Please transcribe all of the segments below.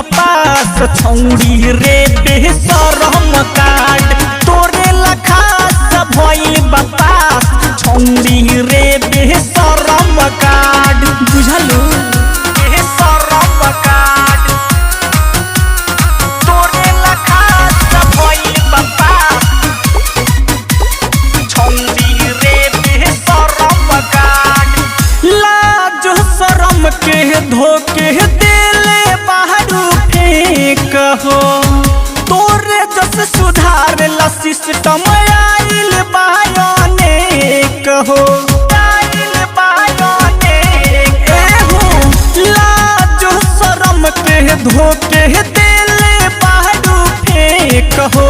बापास छौड़ी रे बेशरम कार्ड तोरे लखास भइल बापास छौड़ी रे बेशरम कार्ड बुझलू बेशरम कार्ड तोरे लखास भइल बापास छौड़ी रे बेशरम कार्ड लाज शरम के धोके देले बाहरू फेंक हो तोरे जस सुधार ला सिस्टम आइल बायोने कहो आइल बायोने हो लाज शरम के धोके देले बाहरू फेंक हो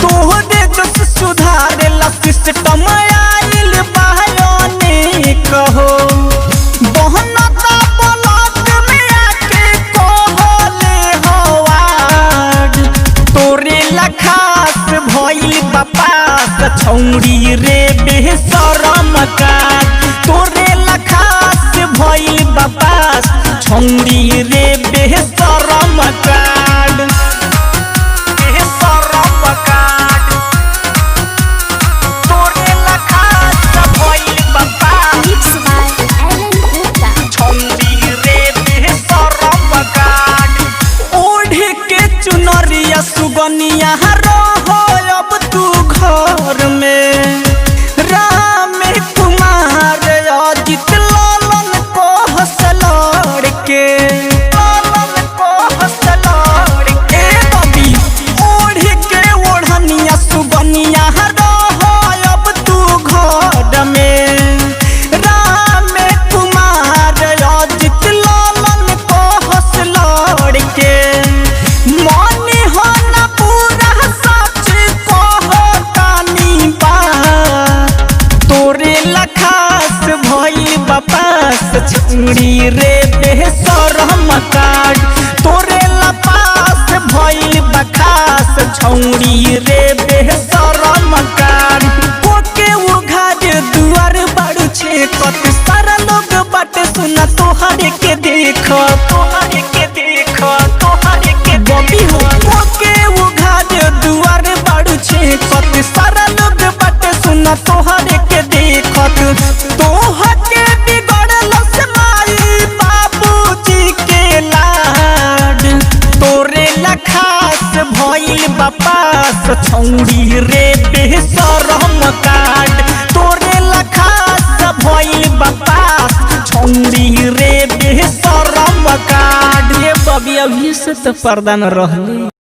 तोरे जस सुधार ला सिस्टम आइल बायोने कहो छौड़ी रे बेशरम कार्ड तोरे लखास भइल बापास छौड़ी रे बेशरम कार्ड बेशरम कार्ड तोरे लखास भइल बापास छौड़ी रे बेशरम कार्ड ओढ़ के चुनरिया सुगनिया रहो अब तू घर में राम कुमार अजित लालन को हसलड़ के बबी ओढ़ के ओढ़निया सुगनिया रहो अब तू घर में राम कुमार अजित लालन को हसलड़ के मन हो न पूरा सच तोरे लखास भइल बापास छौड़ी रे बेशरम कार्ड तोरे लपास भइल बखास छौड़ी रे बेशरम कार्ड कोके उघार दुआर बाड़ू छे कत सारा लोग बाटे सुना तोहरे के देख तोहरे के देख तोहरे के बबी हो कोके उघार दुआर बाड़ू छे कत सारा लोग बाटे सुना तोहरे के देखत तोहके बिगड़ल से माई बाबूजी के लाड तोरे लखास भइल बापास छौड़ी रे बेशरम कार्ड तोरे लखास भइल बापास छौड़ी रे बेशरम कार्ड ये बबी अभी से तो पर्दा न रहली।